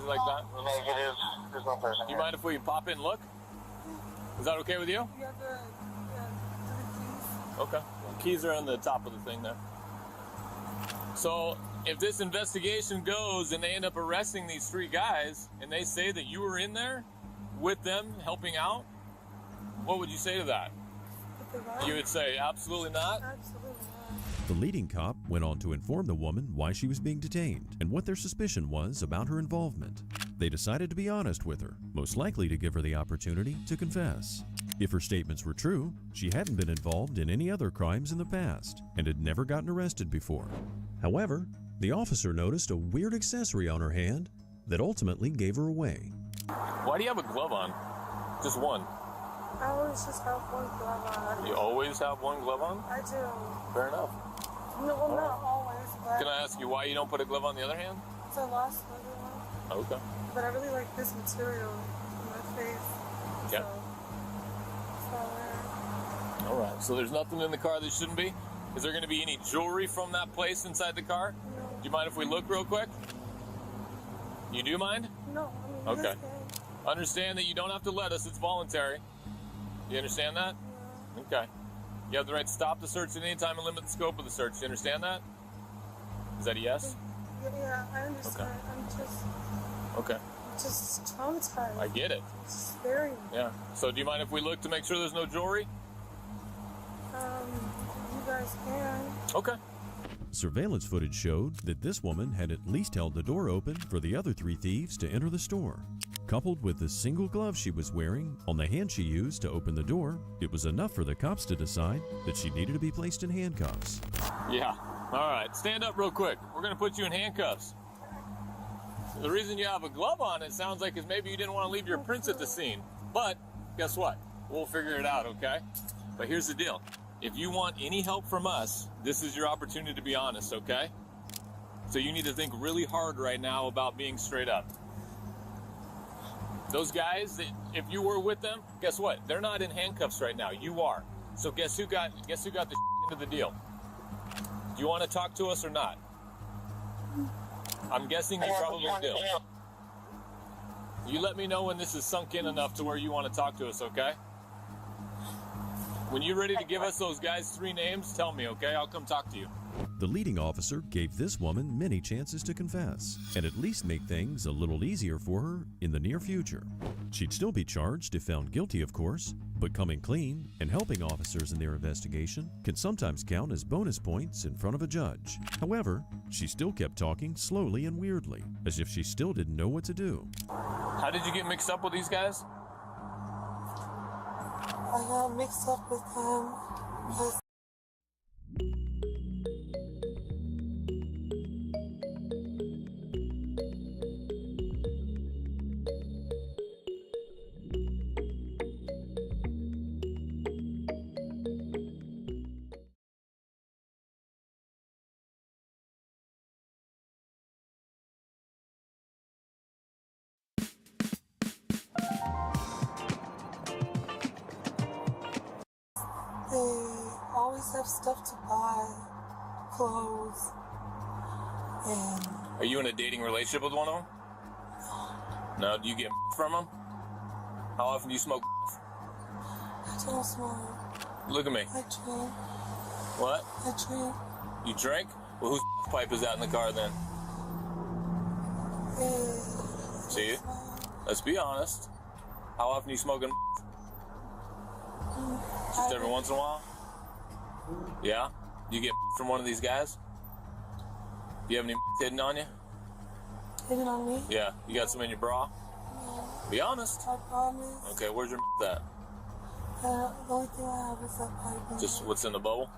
like that? Negative. There's no person. Do you mind if we pop in and look? Is that okay with you? You have the keys. Okay. Keys are on the top of the thing there. So if this investigation goes and they end up arresting these 3 guys and they say that you were in there with them helping out, what would you say to that? You would say, absolutely not? Absolutely not. The leading cop went on to inform the woman why she was being detained and what their suspicion was about her involvement. They decided to be honest with her, most likely to give her the opportunity to confess. If her statements were true, she hadn't been involved in any other crimes in the past and had never gotten arrested before. However, the officer noticed a weird accessory on her hand that ultimately gave her away. Why do you have a glove on? Just one. I always just have one glove on. You always have one glove on? I do. Fair enough. No, well, not always, but... Can I ask you why you don't put a glove on the other hand? It's a lost leather one. Okay. But I really like this material in my face. Yeah. So All right. So there's nothing in the car that shouldn't be? Is there going to be any jewelry from that place inside the car? no. Do you mind if we look real quick? You do mind? No, I mean, Okay. this game. Understand that you don't have to let us. It's voluntary. You understand that? Yeah. Okay. You have the right to stop the search at any time and limit the scope of the search. You understand that? Is that a yes? Yeah, I understand. Okay. I'm just traumatized. I get it. It's scary. Yeah. So do you mind if we look to make sure there's no jewelry? You guys can. Okay. Surveillance footage showed that this woman had at least held the door open for the other 3 thieves to enter the store. Coupled with the single glove she was wearing on the hand she used to open the door, it was enough for the cops to decide that she needed to be placed in handcuffs. Yeah. All right. Stand up real quick. We're going to put you in handcuffs. The reason you have a glove on, it sounds like, is maybe you didn't want to leave your prints at the scene. But guess what? We'll figure it out, okay? But here's the deal. If you want any help from us, this is your opportunity to be honest, okay? So you need to think really hard right now about being straight up. Those guys, if you were with them, guess what? They're not in handcuffs right now. You are. So guess who got the end of the deal? Do you want to talk to us or not? I'm guessing you probably do. You let me know when this is sunk in enough to where you want to talk to us, okay? When you're ready to give us those guys 3 names, tell me, okay? I'll come talk to you. The leading officer gave this woman many chances to confess and at least make things a little easier for her in the near future. She'd still be charged if found guilty, of course, but coming clean and helping officers in their investigation can sometimes count as bonus points in front of a judge. However, she still kept talking slowly and weirdly, as if she still didn't know what to do. How did you get mixed up with these guys? I got mixed up with them because they always have stuff to buy, clothes, and... Are you in a dating relationship with one of them? No. Do you get from them? How often do you smoke? I don't smoke. Look at me. I drink. What? I drink. You drink? Well, whose pipe is that in the car then? See? Let's be honest. How often are you smoking? Just every once in a while? Yeah? You get from one of these guys? Do you have any hidden on you? Hidden on me? Yeah. You got some in your bra? No. Be honest. I promise. Okay, where's your at? The only thing I have is that pipe. Just what's in the bubble?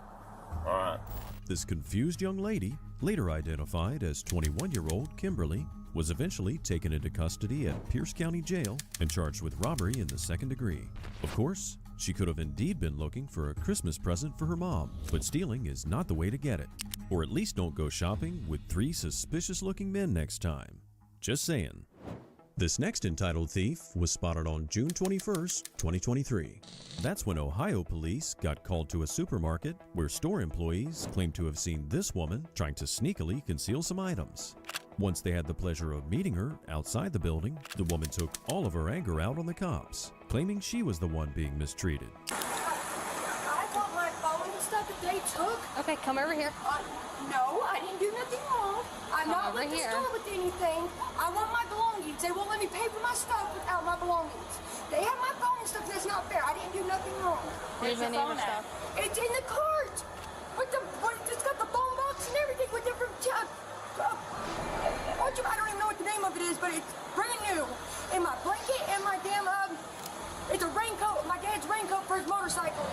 Alright. This confused young lady, later identified as 21-year-old Kimberly, was eventually taken into custody at Pierce County Jail and charged with robbery in the 2nd degree. Of course, she could have indeed been looking for a Christmas present for her mom, but stealing is not the way to get it. Or at least don't go shopping with 3 suspicious-looking men next time. Just saying. This next entitled thief was spotted on June 21st, 2023. That's when Ohio police got called to a supermarket where store employees claimed to have seen this woman trying to sneakily conceal some items. Once they had the pleasure of meeting her outside the building, the woman took all of her anger out on the cops, claiming she was the one being mistreated. I want my phone and stuff that they took. Okay, come over here. No, I didn't do nothing wrong. I'm Come not over with the here. store with anything. I want my belongings. They won't let me pay for my stuff without my belongings. They have my phone and stuff. That's not fair. I didn't do nothing wrong. Where's your phone at? It's in the cart. It's got the phone box and everything with different. I don't even know what the name of it is, but it's brand new. And my blanket and my damn it's a raincoat. My dad's raincoat for his motorcycle.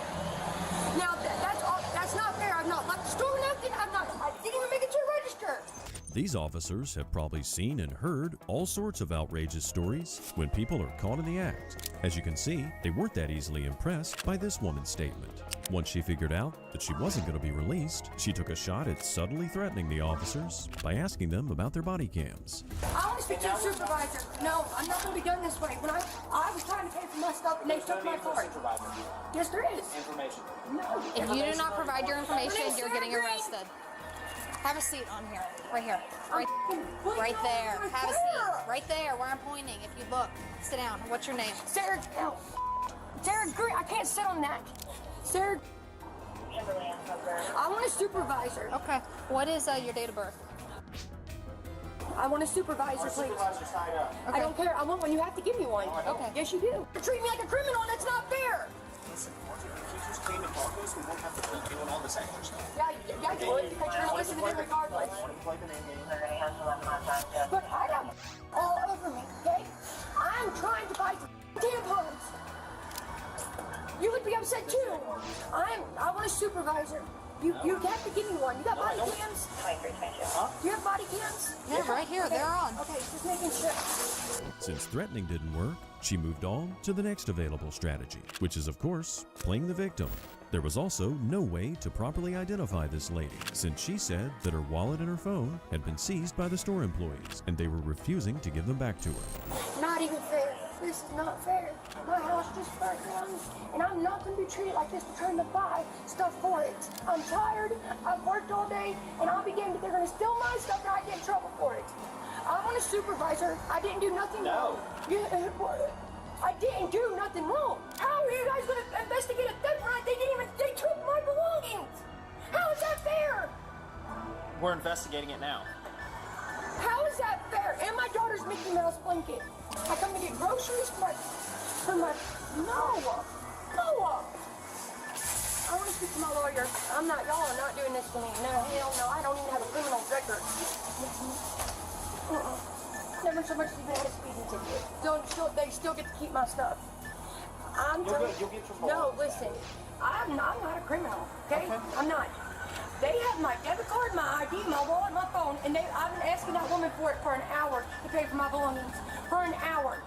Now that's not fair. I've not left the store or nothing. I didn't even make it to register. These officers have probably seen and heard all sorts of outrageous stories when people are caught in the act. As you can see, they weren't that easily impressed by this woman's statement. Once she figured out that she wasn't going to be released, she took a shot at subtly threatening the officers by asking them about their body cams. I want to speak to the supervisor. No, I'm not going to be done this way. When I was trying to pay for my stuff and they took my card. Yes, there is. Information. No. If you do not provide your information, you're getting arrested. Have a seat on here. Right here. Right there. Have a seat. Right there where I'm pointing. If you look. Sit down. What's your name? Sarah Green. I can't sit on that. Sarah. I want a supervisor. Okay. What is your date of birth? I want a supervisor, please. Okay. I don't care. I want one. You have to give me one. Okay. Yes, you do. You treat me like a criminal, and that's not fair. Listen, if you just came to talk to us, we won't have to keep doing all this extra stuff. Yeah, you would, because you're going to listen to me regardless. But I got all over me, okay? I'm trying to buy tampons. You would be upset too. I want a supervisor. You have to give me one. You got body cams? Do you have body cams? Yeah, right here. Okay. They're on. Okay, just making sure. Since threatening didn't work, she moved on to the next available strategy, which is, of course, playing the victim. There was also no way to properly identify this lady, since she said that her wallet and her phone had been seized by the store employees, and they were refusing to give them back to her. Not even fair. This is not fair. My house just burnt down, and I'm not going to be treated like this for trying to buy stuff for it. I'm tired. I've worked all day, and I'll be getting they're going to steal my stuff, and I get in trouble for it. I want a supervisor. I didn't do nothing wrong. I didn't do nothing wrong. How are you guys going to investigate a theft right? They took my belongings. How is that fair? We're investigating it now. How is that fair? And my daughter's Mickey Mouse blanket. I come to get groceries for my no. I want to speak to my lawyer. Y'all are not doing this to me. No, hell no. I don't even have a criminal record. Never so much even had a speeding ticket. They still get to keep my stuff. You'll get your No, listen. I'm not a criminal, okay? I'm not. They have my debit card, my ID, my wallet, my phone, and I've been asking that woman for it for an hour to pay for my belongings. For an hour.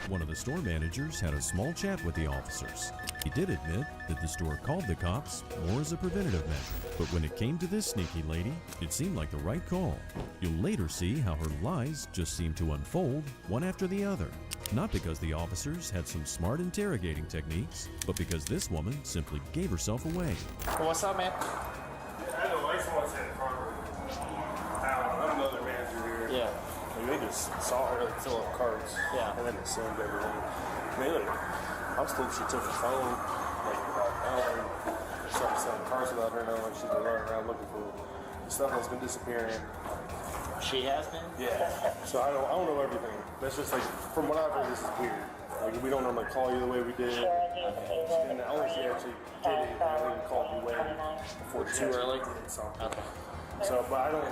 One of the store managers had a small chat with the officers. He did admit that the store called the cops more as a preventative measure. But when it came to this sneaky lady, it seemed like the right call. You'll later see how her lies just seemed to unfold one after the other. Not because the officers had some smart interrogating techniques, but because this woman simply gave herself away. Well, what's up, man? I know, I just want to say the car. I'm another manager here. Yeah. And they just saw her like fill up carts. Yeah. And then assumed everything. I mean, like, I was told she took the phone, like, about an hour and started selling cars without her knowing. She's been running around looking for stuff that's been disappearing. She has been? Yeah. So I don't know everything. That's just like, from what I've heard, this is weird. Like, we don't normally call you the way we did. And only she actually did it, they only called you way before Too early? something. Okay. So, but I don't,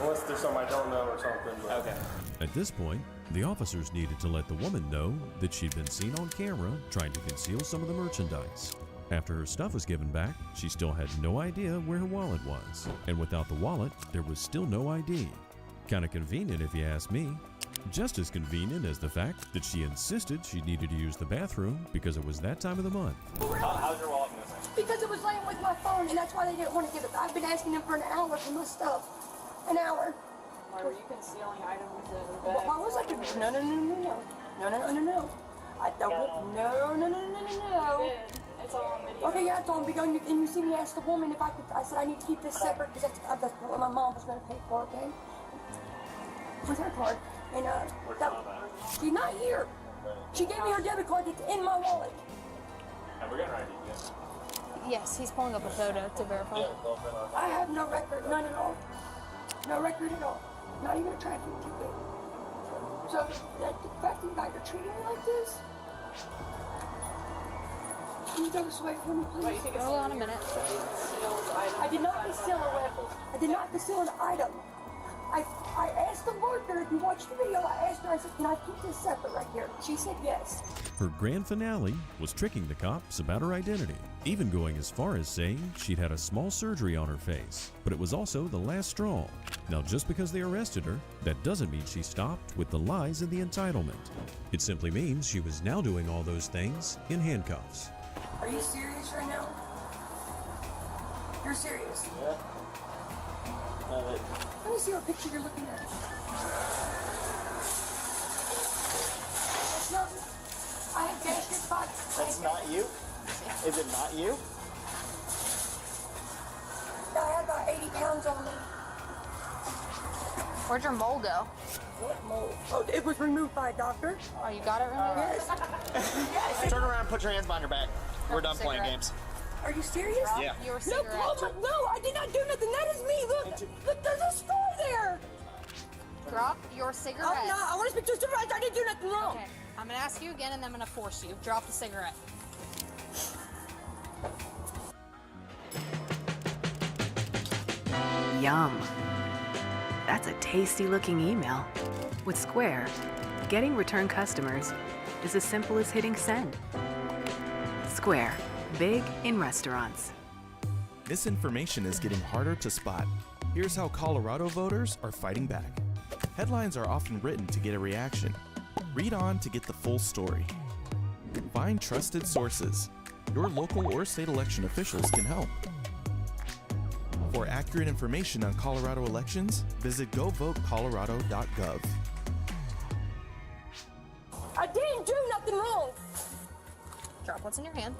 unless there's something I don't know or something. But. Okay. At this point, the officers needed to let the woman know that she'd been seen on camera trying to conceal some of the merchandise. After her stuff was given back, she still had no idea where her wallet was. And without the wallet, there was still no ID. Kinda convenient if you ask me. Just as convenient as the fact that she insisted she needed to use the bathroom because it was that time of the month. How's your wallet missing? Because it was laying with my phone, and that's why they didn't want to give it. I've been asking them for an hour for my stuff. An hour. Why were you concealing items in the bag? Why was I doing? No. I don't. No. It's all on video. Okay, yeah, it's on video, and you see me ask the woman if I could. I said I need to keep this separate because that's what my mom was going to pay for. Okay. with her card. And she's not here. She gave me her debit card that's in my wallet. Have we got her ID yet? Yes, he's pulling up a photo to verify. I have no record, none at all. No record at all. Not even a traffic ticket. So the fact that you guys are treating me like this, can you go this way for me, please? Hold on a minute. I did not conceal a weapon. I did not conceal an item. I asked the worker, if you watched the video, I asked her, I said, can I keep this separate right here? She said yes. Her grand finale was tricking the cops about her identity, even going as far as saying she'd had a small surgery on her face, but it was also the last straw. Now, just because they arrested her, that doesn't mean she stopped with the lies and the entitlement. It simply means she was now doing all those things in handcuffs. Are you serious right now? You're serious? Yeah. Let me see what picture you're looking at. That's not me. I have dashed your spot. That's not you? Is it not you? I had about 80 pounds on me. Where'd your mole go? What mold? Oh, it was removed by a doctor. Oh, you got it removed? Yes. Turn around and put your hands behind your back. We're done playing Cigarette. games. Are you serious? Yeah. Your No, cigarette. no, I did not do nothing. That is me. Look, there's a straw there. Drop your cigarette. I'm not. I want to speak to a supervisor. I didn't do nothing wrong. Okay. I'm gonna ask you again and then I'm gonna force you. Drop the cigarette. Yum. That's a tasty looking email. With Square, getting return customers is as simple as hitting send. Square, big in restaurants. Misinformation is getting harder to spot. Here's how Colorado voters are fighting back. Headlines are often written to get a reaction. Read on to get the full story. Find trusted sources. Your local or state election officials can help. For accurate information on Colorado elections, visit govotecolorado.gov. I didn't do nothing wrong. Drop what's in your hand.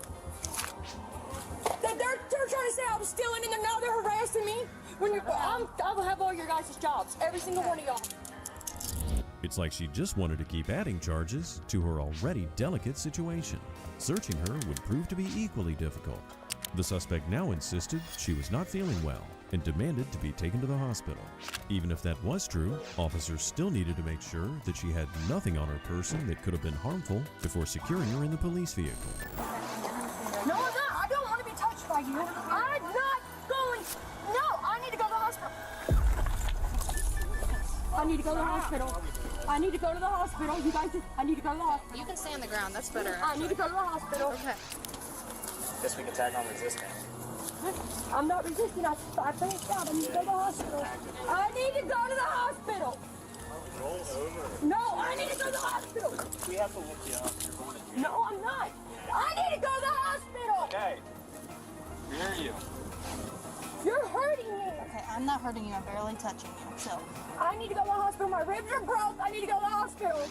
They're trying to say I was stealing, and now they're harassing me. When I will have all your guys' jobs, every single one of y'all. It's like she just wanted to keep adding charges to her already delicate situation. Searching her would prove to be equally difficult. The suspect now insisted she was not feeling well and demanded to be taken to the hospital. Even if that was true, officers still needed to make sure that she had nothing on her person that could have been harmful before securing her in the police vehicle. No, I'm not. I don't want to be touched by you. I'm not going. No, I need to go to the hospital. I need to go to the hospital. I need to go to the hospital. You guys, I need to go to the hospital. You can stay on the ground. That's better. I need to go to the hospital. Okay. Guess we can tag on resisting. I'm not resisting. I passed out. I need to go to the hospital. I need to go to the hospital. No, I need to go to the hospital. We have to look you up. You're going to No, I'm not. I need to go to the hospital. Okay. We hear you. You're hurting me. Okay, I'm not hurting you. I'm barely touching you. So, I need to go to the hospital. My ribs are broke. I need to go to the hospital.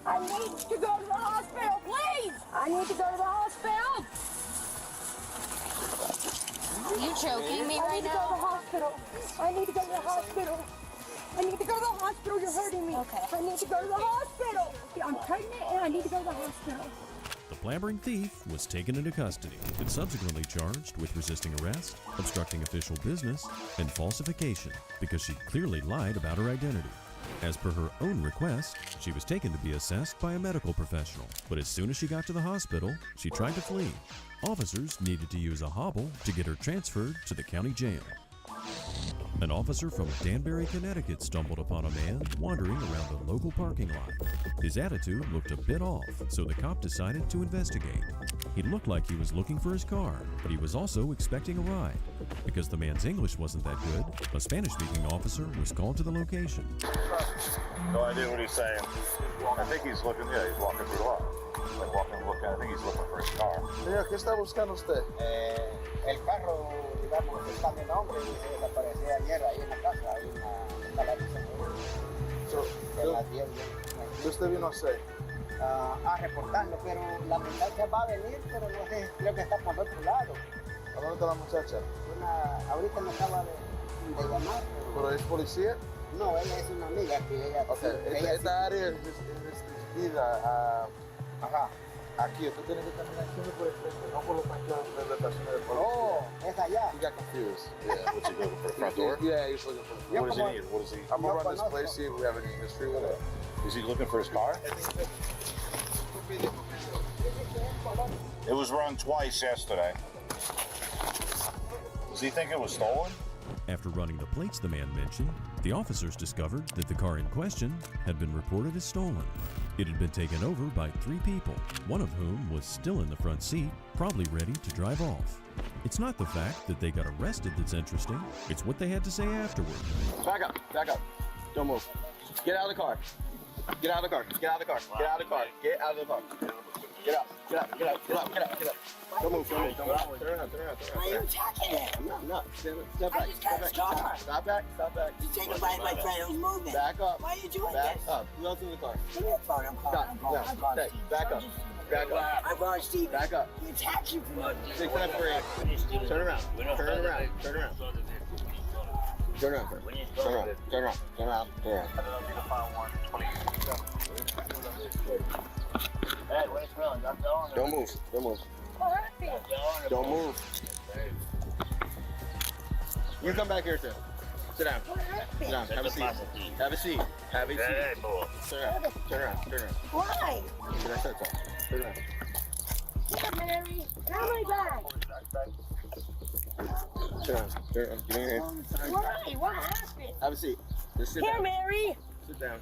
I need to go to the hospital, please. I need to go to the hospital. are you choking me I right need to go to the now? hospital. I need to go to the hospital. I need to go to the hospital. You're hurting me. Okay. I need to go to the hospital. I'm pregnant and I need to go to the hospital. The blabbering thief was taken into custody and subsequently charged with resisting arrest, obstructing official business, and falsification because she clearly lied about her identity. As per her own request, she was taken to be assessed by a medical professional, but as soon as she got to the hospital, she tried to flee. Officers needed to use a hobble to get her transferred to the county jail. An officer from Danbury, Connecticut stumbled upon a man wandering around the local parking lot. His attitude looked a bit off, so the cop decided to investigate. He looked like he was looking for his car, but he was also expecting a ride. Because the man's English wasn't that good, a Spanish-speaking officer was called to the location. No idea what he's saying. I think he's looking, he's walking through the lot. Like looking, I think he's looking for his car. Señor, ¿qué está buscando usted? El carro, digamos, está mi nombre y se desapareció ayer ahí en la casa. Ahí está la So, de las 10. ¿Qué usted vino a hacer? A reportarlo, pero la muchacha va a venir, pero no sé, creo que está por otro lado. ¿A dónde está la muchacha? Ahorita me acaba de llamar. ¿Pero es policía? No, ella es una amiga que ella... Okay, ella esta área es restringida. Ajá. Aquí, usted tiene que caminar siempre por el frente, no por los parqueados de la estación de policía. Oh, es allá. He got confused. Yeah, what's he looking for? The front door? Yeah, he's looking for the front. What does he need? What is he? I'm gonna run this place, see if we have any history with it. Is he looking for his car? It was run twice yesterday. Does he think it was stolen? After running the plates the man mentioned, the officers discovered that the car in question had been reported as stolen. It had been taken over by 3 people, one of whom was still in the front seat, probably ready to drive off. It's not the fact that they got arrested that's interesting, it's what they had to say afterward. Back up, back up. Don't move. Get out of the car. Get out of the car. Get out of the car. Get out of the car. Get out of the car. Get out. Get out. Get out. Get out. Get out. Get out. Don't move. Don't move. Don't move. Turn around. Turn around. Turn around. Why are you attacking him? I'm not. Step back. I just got his car. Stop back. Stop back. He's taking a bite of my friend who's moving. Back up. Why are you doing Back this? up. Who else in the car? Give me a phone. I'm calling. I'm calling. I'm calling Stay. Steve. Back up. Back up. I'm calling Steve. Back up. He attacked you for 6948. Turn around. Turn around. Turn around. Turn around. Turn around. Turn around. Turn around. Turn around. Don't move. Don't move. What happened? Don't move. You come back here too. Sit down. What happened? Sit down. Have a seat. Have a seat. Have a seat. Turn around. Turn around. Turn around. Why? Turn around. Turn around. Here, Mary. How am I back? Turn around. Turn around. Give me your hand. Why? What happened? Have a seat. Just sit Here, down. Mary. Sit down.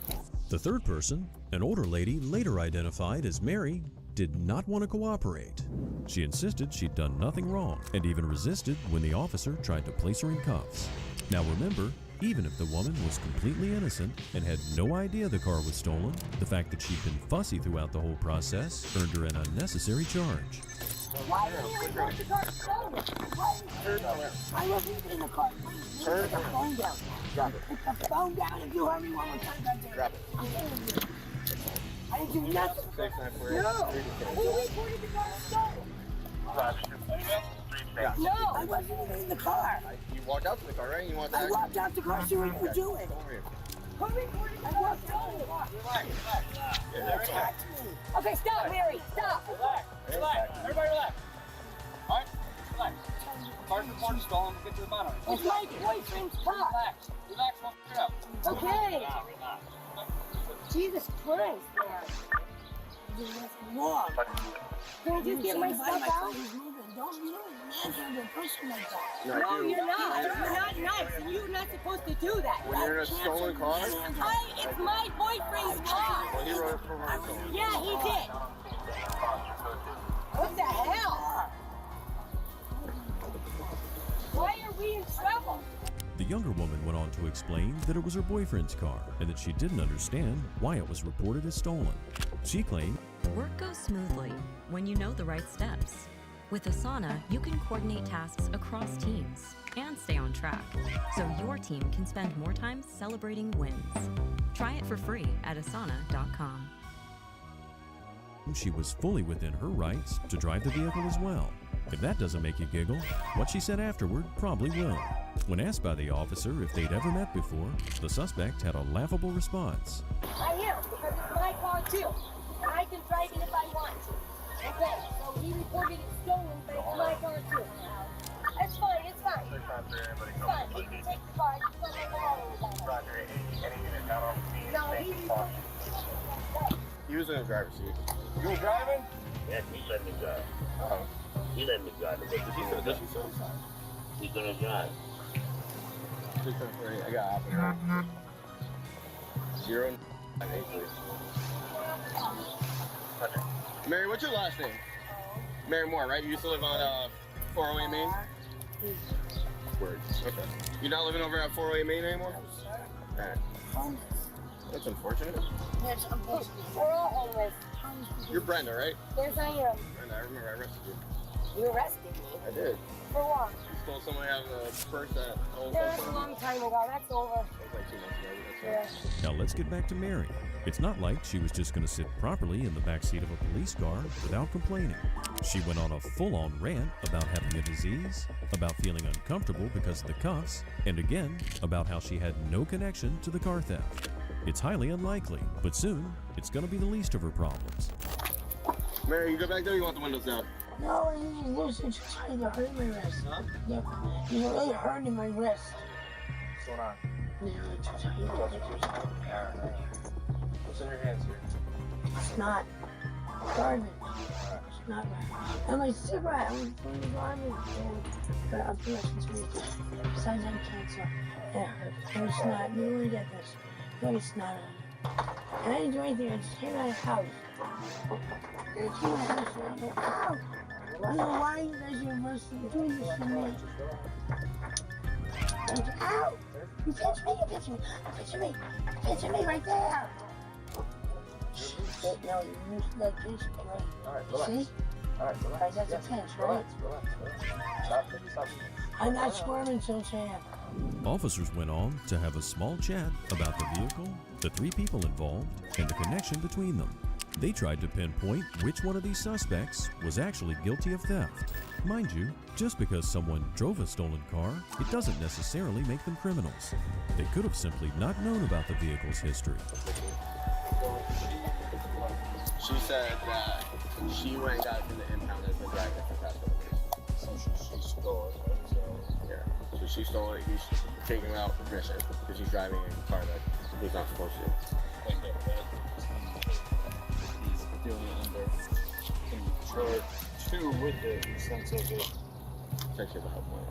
The third person, an older lady later identified as Mary, did not want to cooperate. She insisted she'd done nothing wrong and even resisted when the officer tried to place her in cuffs. Now remember, even if the woman was completely innocent and had no idea the car was stolen, the fact that she'd been fussy throughout the whole process earned her an unnecessary charge. Why did you report the car stolen? I wasn't even in the car. Put the phone down. Drop it. Put the phone down if you hurt me one more time. Goddamn. Drop it. I didn't do nothing. 6948. No. Who reported the car stolen? No, I wasn't even in the car. You walked out to the car, right? You want I that? walked out the car, see what you were doing. Come over here. Who reported the car stolen? You attacked me. Okay, stop, Mary. Stop. Relax. Everybody relax. All right? Relax. Car's reported stolen. We'll get to the bottom. It's my boyfriend's car. Relax. Relax. We'll figure it out. Okay. Jesus Christ, man. Wrong. Can I just get my stuff out? Don't you manhandle a person like that. No, you're not. You're not nice, and you're not supposed to do that. When you're in a stolen car? It's my boyfriend's car. Well, he wrote it for her. Yeah, he did. What the hell? Why are we in trouble? The younger woman went on to explain that it was her boyfriend's car and that she didn't understand why it was reported as stolen. She claimed, "Work goes smoothly when you know the right steps. With Asana, you can coordinate tasks across teams and stay on track, so your team can spend more time celebrating wins. Try it for free at asana.com. she was fully within her rights to drive the vehicle as well. If that doesn't make you giggle, what she said afterward probably will. When asked by the officer if they'd ever met before, the suspect had a laughable response. I am, because it's my car too. And I can drive it if I want to. Okay, so he reported it stolen, but it's my car too. That's fine, it's fine. It's fine, he can take the car. I just don't know No, he reported it. He was in the driver's seat. You were driving? Yes, he let me drive. Oh. He let me drive. He's gonna drive. I got opposite. 0 and 8, please. Mary, what's your last name? Mary Moore, right? You used to live on 408 Main? Word. Okay. You're not living over at 408 Main anymore? Alright. That's unfortunate. Yes, unfortunately. We're all homeless. You're Brenda, right? Yes, I am. Brenda, I remember I arrested you. You arrested me. I did. For what? You stole somebody out of a purse at home. Yeah, that's a long time ago. That's over. That was like 2 months ago. That's right. Now let's get back to Mary. It's not like she was just going to sit properly in the backseat of a police car without complaining. She went on a full-on rant about having a disease, about feeling uncomfortable because of the cuffs, and again, about how she had no connection to the car theft. It's highly unlikely, but soon, it's going to be the least of her problems. Mary, you go back there or you want the windows down? No, it's just trying to hurt my wrist. Huh? Yeah, he's really hurting my wrist. What's going on? What's in your hands here? It's not garbage. It's not garbage. And my cigarette, I was putting the garbage in. But I'm pushing to me. Besides, I'm cancer. It hurts. No, it's not. You don't want to get this. No, it's not. And I didn't do anything. I just came out of the house. And I came out of the house and I go, ow! I don't know why you guys are doing this to me. Ow! You pinch me, you pinch me, you pinch me, you pinch me right there! No, you used that pinch, right? Alright, relax. See? Alright, relax. Right, that's a pinch, right? Stop. I'm not squirming, so Sam. Officers went on to have a small chat about the vehicle, the 3 people involved, and the connection between them. They tried to pinpoint which one of these suspects was actually guilty of theft. Mind you, just because someone drove a stolen car, it doesn't necessarily make them criminals. They could have simply not known about the vehicle's history. She said that she went and got it from the impound and has been driving it for the past couple days. So she stole it. So, yeah. So she stole it. He's taking it out for permission because she's driving a car that he's not supposed to. He's doing it under charge 2 with the sense of it. Essentially the help point.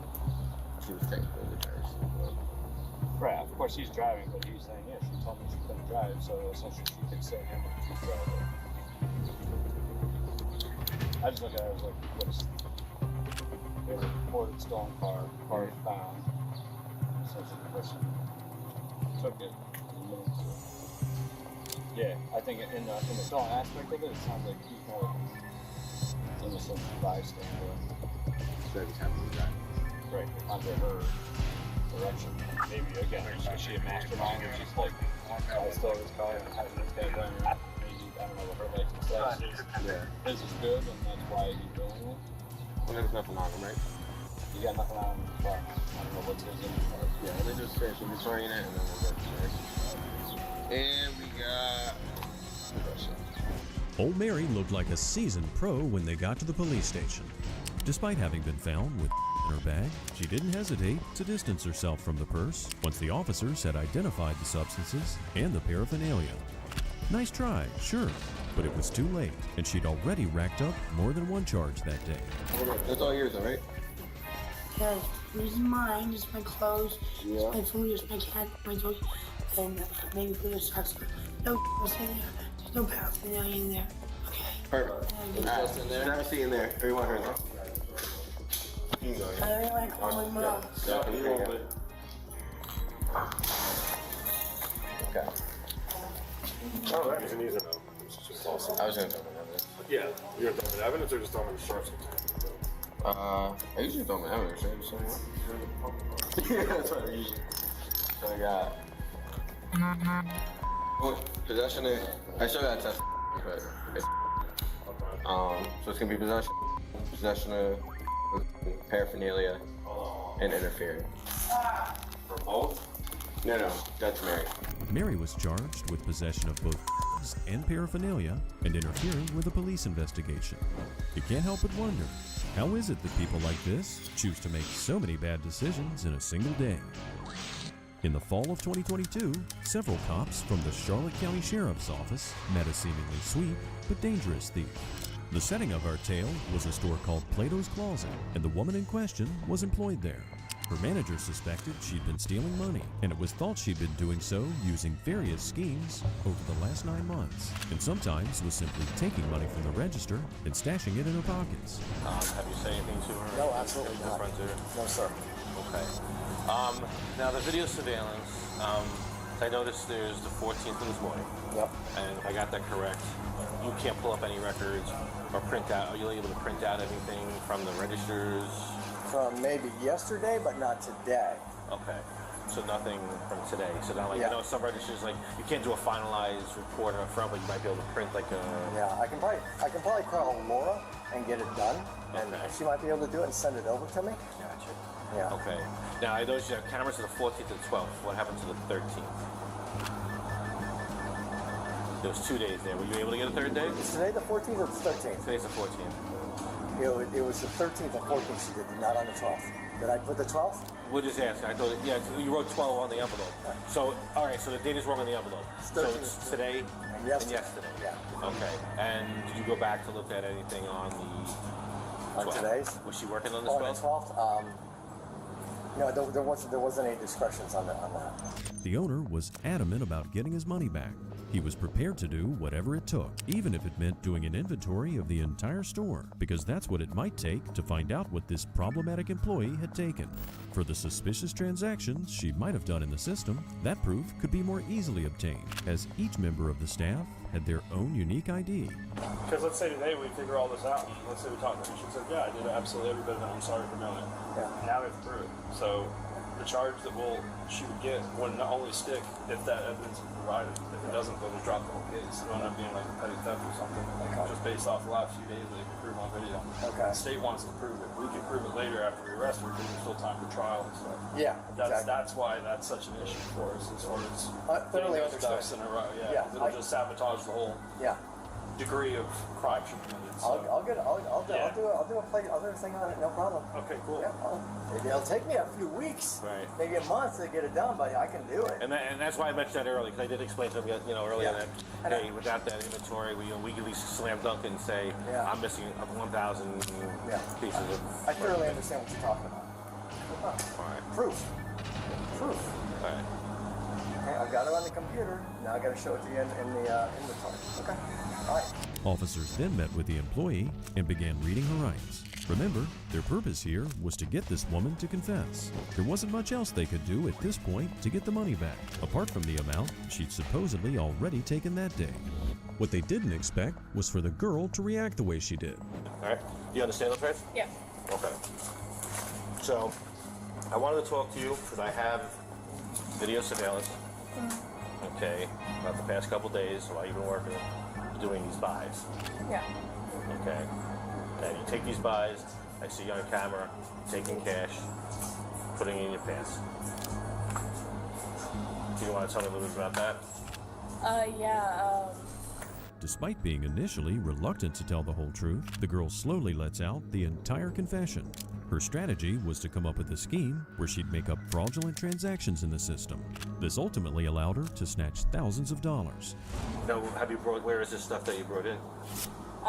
She was technically the nurse. Right, of course he's driving, but he's saying, yeah, she told me she couldn't drive, so essentially she could say him if she's driving. I just look at it as like, what is they reported stolen car is found. Essentially the person took it and moved to it. Yeah, I think in the stolen aspect of it, it sounds like he's more innocent bystander. So he's having to drive. Right, under her direction. Maybe again, is she a mastermind or she's like, I stole this car and has this guy going around. Maybe, I don't know what her life says. Yeah. This is good and that's why he's doing it. Well, there's nothing on him, right? You got nothing on him in the car. I don't know what's his in the car. Yeah, they just say she'll be trying it and then we'll go to the And we got possession. Old Mary looked like a seasoned pro when they got to the police station. Despite having been found with in her bag, she didn't hesitate to distance herself from the purse once the officers had identified the substances and the paraphernalia. Nice try, sure, but it was too late, and she'd already racked up more than one charge that day. That's all yours, all right? Yeah, this is mine, this is my clothes, this is my food, this is my cat, my dog, and maybe for the socks. No was in there. There's no paraphernalia in there. Okay. Perfect. Alright, in there. Have a seat in there. Or you want her in there? I don't like calling my mom. Yeah, you want it. Okay. Oh, that is an easy no. It's just awesome. I was gonna talk about evidence. Yeah, you're gonna talk about evidence or just talking about the sheriff's I usually don't have evidence, right? Somewhere. Yeah, that's what I usually. So I got. Possession is. I still got a test, but it's. So it's gonna be possession of paraphernalia, and interfering. For both? No, that's Mary. Mary was charged with possession of both and paraphernalia and interfering with a police investigation. You can't help but wonder, how is it that people like this choose to make so many bad decisions in a single day? In the fall of 2022, several cops from the Charlotte County Sheriff's Office met a seemingly sweet but dangerous thief. The setting of our tale was a store called Plato's Closet, and the woman in question was employed there. Her manager suspected she'd been stealing money, and it was thought she'd been doing so using various schemes over the last 9 months, and sometimes was simply taking money from the register and stashing it in her pockets. Have you said anything to her? No, absolutely Your not. friends here? No, sir. Okay. Now the video surveillance, I noticed there's the 14th of this morning. Yep. And if I got that correct, you can't pull up any records or print out. Are you able to print out anything from the registers? From maybe yesterday, but not today. Okay. So nothing from today. So now, like, I know some registers, like, you can't do a finalized report up front, but you might be able to print like a. Yeah, I can probably call Laura and get it done, and she might be able to do it and send it over to me. Gotcha. Yeah. Okay. Now, I noticed you have cameras to the 14th and 12th. What happened to the 13th? There was 2 days there. Were you able to get a third day? Is today the 14th or the 13th? Today's the 14th. It was the 13th and 14th she did, not on the 12th. Did I put the 12th? We'll just ask. I thought, yeah, you wrote 12 on the envelope. So, all right, so the date is wrong on the envelope. So it's today and yesterday. Yeah. Okay. And did you go back to look at anything on the 12th? On today's? Was she working on the 12th? On the 12th? No, there wasn't any discretions on that. The owner was adamant about getting his money back. He was prepared to do whatever it took, even if it meant doing an inventory of the entire store, because that's what it might take to find out what this problematic employee had taken. For the suspicious transactions she might have done in the system, that proof could be more easily obtained, as each member of the staff had their own unique ID. Because let's say today we figure all this out, and let's say we talk to her, she said, yeah, I did absolutely every bit of it, I'm sorry for knowing it. Yeah. Now we have to prove it. So the charge that she would get would not only stick if that evidence is provided. If it doesn't, they'll just drop the whole case. It'll end up being like a petty theft or something, just based off the last few days that they can prove on video. Okay. The state wants to prove it. We can prove it later after we arrest her because there's still time for trial and stuff. Yeah, That's why that's such an issue for us as far as thoroughly getting those ducks in a row. Yeah, because it'll just sabotage the whole degree of crime she committed. So. I'll do a thing on it, no problem. Okay, cool. Yeah, it'll take me a few weeks, right? Maybe a month to get it done, but I can do it. And that's why I mentioned that earlier, because I did explain to them, earlier that hey, without that inventory, we can at least slam dunk and say I'm missing 1,000 pieces of. I thoroughly understand what you're talking about. All right. Proof. All right. Okay, I've got it on the computer. Now I got to show it to you in the inventory. Okay. All right. Officers then met with the employee and began reading her rights. Remember, their purpose here was to get this woman to confess. There wasn't much else they could do at this point to get the money back, apart from the amount she'd supposedly already taken that day. What they didn't expect was for the girl to react the way she did. All right. Do you understand the fact? Yeah. Okay. So, I wanted to talk to you because I have video surveillance. Okay. About the past couple days while you've been working, doing these buys. Yeah. Okay. And you take these buys, I see you on camera, taking cash, putting it in your pants. Do you want to tell me a little bit about that? Yeah, Despite being initially reluctant to tell the whole truth, the girl slowly lets out the entire confession. Her strategy was to come up with a scheme where she'd make up fraudulent transactions in the system. This ultimately allowed her to snatch thousands of dollars. Now, where is this stuff that you brought in?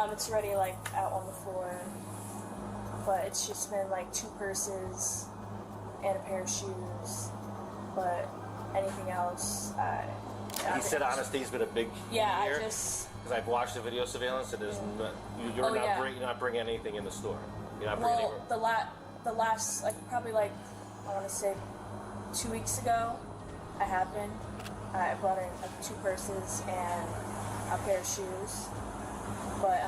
it's already, like, out on the floor, but it's just been, like, 2 purses and a pair of shoes, but anything else, You said honesty's been a big yeah, here? I just... Because I've watched the video surveillance, and there's you're not bringing anything in the store. You're not bringing the last, like, probably, like, I want to say 2 weeks ago, I have been. I brought in, like, 2 purses and a pair of shoes. But,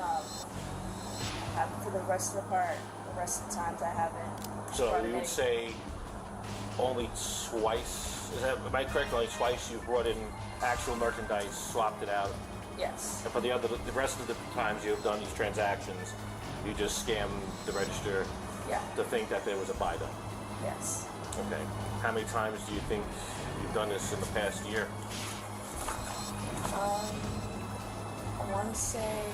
for the rest of the times I haven't. So you would say only twice, am I correct, only twice you brought in actual merchandise, swapped it out? Yes. And for the rest of the times you've done these transactions, you just scammed the register to think that there was a buy done? Yes. Okay. How many times do you think you've done this in the past year? I want to say...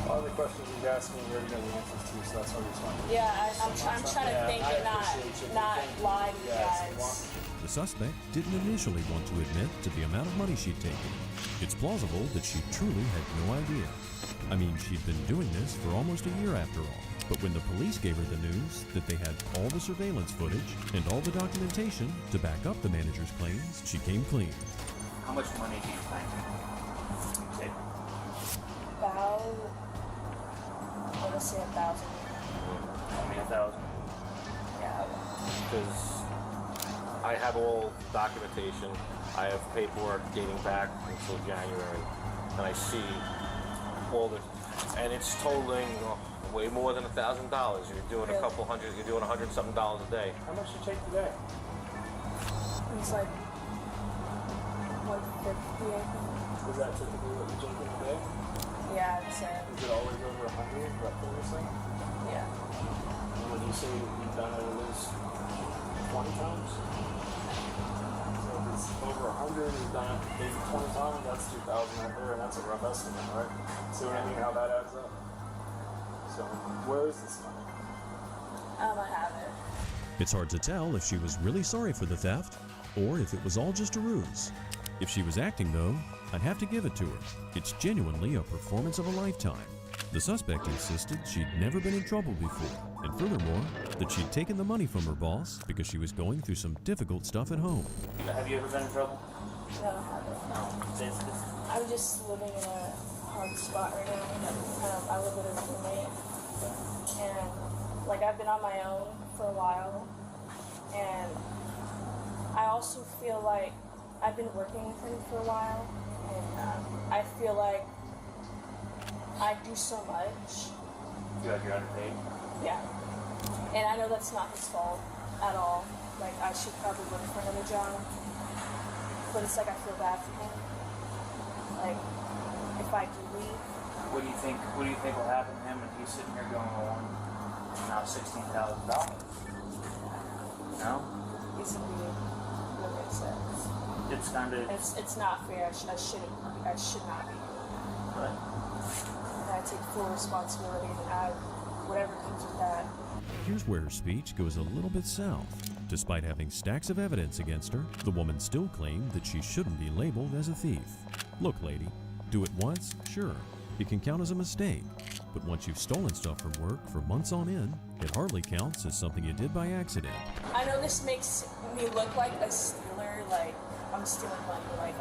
All the questions he's asking, you already know the answers to, so that's why you're responding. Yeah, I'm trying to think and not lie to you guys. The suspect didn't initially want to admit to the amount of money she'd taken. It's plausible that she truly had no idea. I mean, she'd been doing this for almost a year after all. But when the police gave her the news that they had all the surveillance footage and all the documentation to back up the manager's claims, she came clean. How much money do you think? About, I want to say 1,000. Only 1,000? Yeah. Because I have all documentation. I have paperwork dating back until January, and I see all the, and it's totaling way more than $1,000. You're doing a couple hundred. You're doing $100-something a day. How much you take today? It's like 150, I think. Is that typically what you take in a day? Yeah, I'd say. Is it always over 100, roughly or so? Yeah. And when you say you've done it at least 20 times? So if it's over 100, you've done it maybe 20 times, that's 2,000 right there, and that's a rough estimate, right? See what I mean, how that adds up? So, where is this money? I have it. It's hard to tell if she was really sorry for the theft or if it was all just a ruse. If she was acting, though, I'd have to give it to her. It's genuinely a performance of a lifetime. The suspect insisted she'd never been in trouble before, and furthermore, that she'd taken the money from her boss because she was going through some difficult stuff at home. Have you ever been in trouble? No, I haven't. No. I'm just living in a hard spot right now. I live with a roommate, and like I've been on my own for a while, and I also feel like I've been working with him for a while, and I feel like I do so much. You feel like you're underpaid? Yeah. And I know that's not his fault at all. Like, I should probably look for another job. But it's like I feel bad for him. Like, if I do leave. What do you think will happen to him when he's sitting here going on now $16,000? No? It's a weird, really upset. It's kind of... It's not fair. I should not be. But and I take full responsibility, and whatever comes with that. Here's where her speech goes a little bit south. Despite having stacks of evidence against her, the woman still claimed that she shouldn't be labeled as a thief. Look, lady, do it once, sure, it can count as a mistake. But once you've stolen stuff from work for months on end, it hardly counts as something you did by accident. I know this makes me look like a stealer, like I'm stealing money, like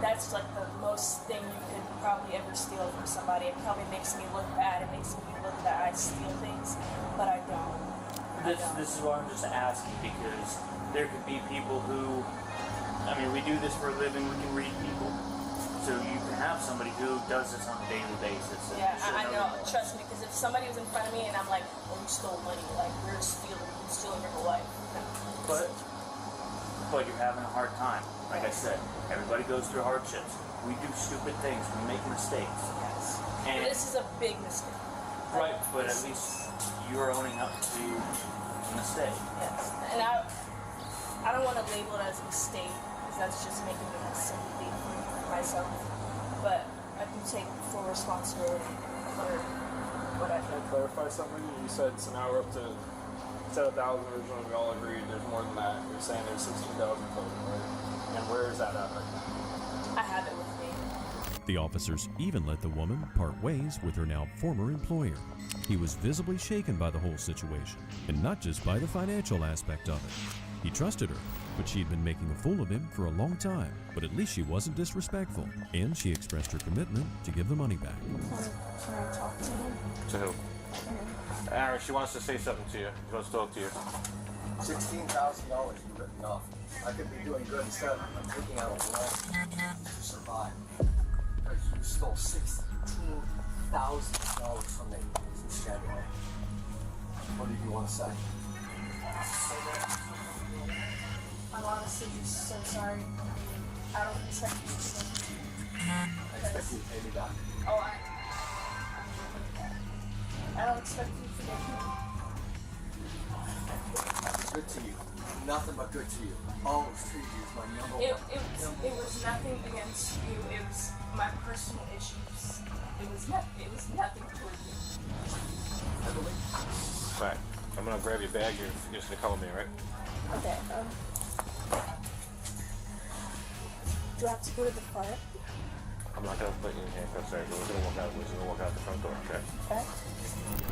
that's like the most thing you could probably ever steal from somebody. It probably makes me look bad. It makes me look that I steal things, but I don't. this is why I'm just asking, because there could be people who, I mean, we do this for a living, we can read people. So you can have somebody who does this on a daily basis. Yeah, I know. Trust me, because if somebody was in front of me and I'm like, oh, you stole money, like, you're stealing your whole life. But you're having a hard time. Like I said, everybody goes through hardships. We do stupid things. We make mistakes. Yes. And this is a big mistake. Right, but at least you're owning up to a mistake. Yes. And I don't want to label it as a mistake, because that's just making me have sympathy for myself. But I can take full responsibility for what I Can I clarify something? You said, so now we're up to 1,000 originally, we all agreed there's more than that. You're saying there's 16,000 total, right? And where is that at right now? I have it with me. The officers even let the woman part ways with her now former employer. He was visibly shaken by the whole situation, and not just by the financial aspect of it. He trusted her, but she'd been making a fool of him for a long time. But at least she wasn't disrespectful, and she expressed her commitment to give the money back. Can I talk to him? To who? Aaron, she wants to say something to you. She wants to talk to you. $16,000 you ripped me off. I could be doing good instead. I'm taking out a loan to survive. Because you stole $16,000 from me since January. What did you want to say? I'm honestly just so sorry. I don't expect you to say. I expect you to pay me back. Oh, I don't expect you to forgive me. Good to you. Nothing but good to you. Always treated you as my number one. It was nothing against you. It was my personal issues. It was nothing toward you. Alright, I'm gonna grab your bag. You're just gonna come with me, right? Okay. Do I have to go to the front? I'm not gonna put you in handcuffs, sorry. We're gonna walk out the front door, okay? Okay.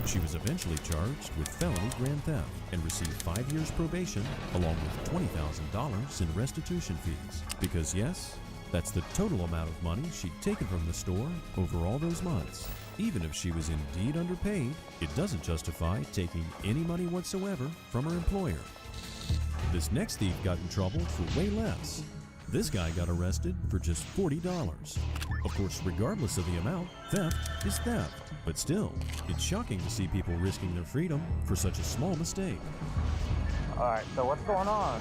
She was eventually charged with felony grand theft and received 5 years probation along with $20,000 in restitution fees. Because yes, that's the total amount of money she'd taken from the store over all those months. Even if she was indeed underpaid, it doesn't justify taking any money whatsoever from her employer. This next thief got in trouble for way less. This guy got arrested for just $40. Of course, regardless of the amount, theft is theft. But still, it's shocking to see people risking their freedom for such a small mistake. All right, so what's going on?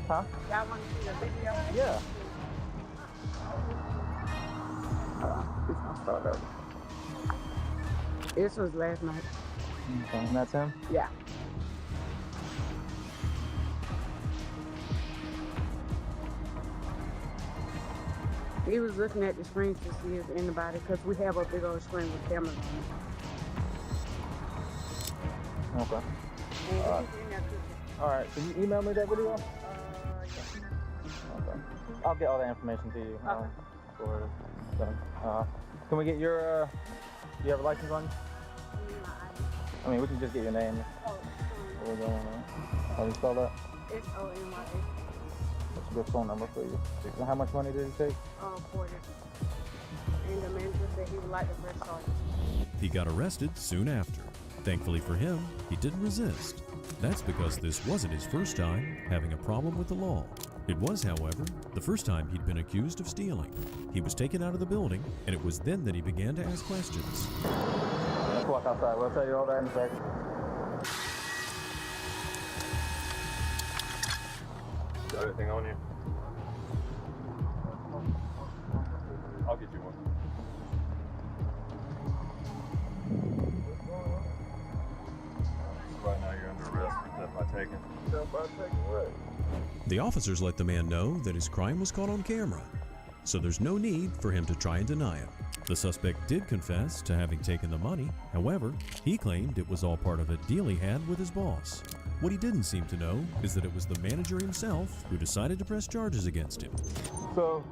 Huh? Y'all want to see the video? Yeah. It's gonna start over. This was last night. Okay, and that's him? Yeah. He was looking at the screens to see if anybody, because we have a big old screen with cameras on it. Okay. All right, so you email me that video? Yeah. Okay. I'll get all that information to you. Okay. Can we get your, do you have a license on you? I mean, we can just get your name. How do you spell that? S-O-N-Y-A. That's a good phone number for you. How much money did he take? 40. And the manager said he would like to press charges. He got arrested soon after. Thankfully for him, he didn't resist. That's because this wasn't his first time having a problem with the law. It was, however, the first time he'd been accused of stealing. He was taken out of the building, and it was then that he began to ask questions. Let's walk outside. We'll tell you all that in a second. Got anything on you? I'll get you one. Right now you're under arrest for theft by taking. Theft by taking what? The officers let the man know that his crime was caught on camera, so there's no need for him to try and deny it. The suspect did confess to having taken the money. However, he claimed it was all part of a deal he had with his boss. What he didn't seem to know is that it was the manager himself who decided to press charges against him. So,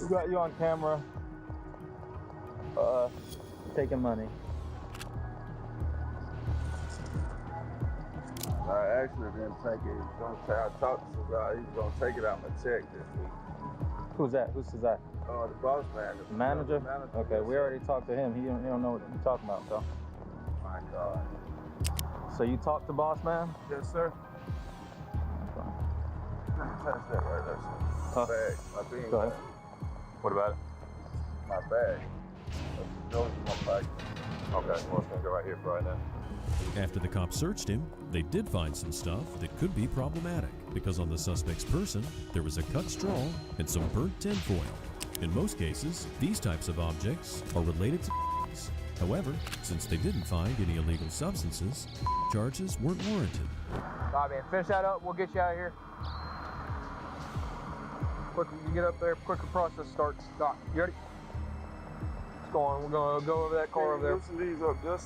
we got you on camera, taking money. I actually didn't take it. I talked to the guy. He's gonna take it out my check this week. Who's that? Who's that? The boss man. The manager? Okay, we already talked to him. He don't know what you're talking about, so. My God. So you talked to boss man? Yes, sir. Okay. Touch that right there, sir. Huh? Bag. My bean Go ahead. bag. What about it? My bag. Those are my bags. Okay, well, it's gonna go right here for right now. After the cops searched him, they did find some stuff that could be problematic because on the suspect's person, there was a cut straw and some burnt tinfoil. In most cases, these types of objects are related to However, since they didn't find any illegal substances, charges weren't warranted. All right, man, finish that up. We'll get you out of here. Quicker you get up there, quicker process starts. Doc, you ready? Let's go on. We're going to go over that car over there. Loosen these up just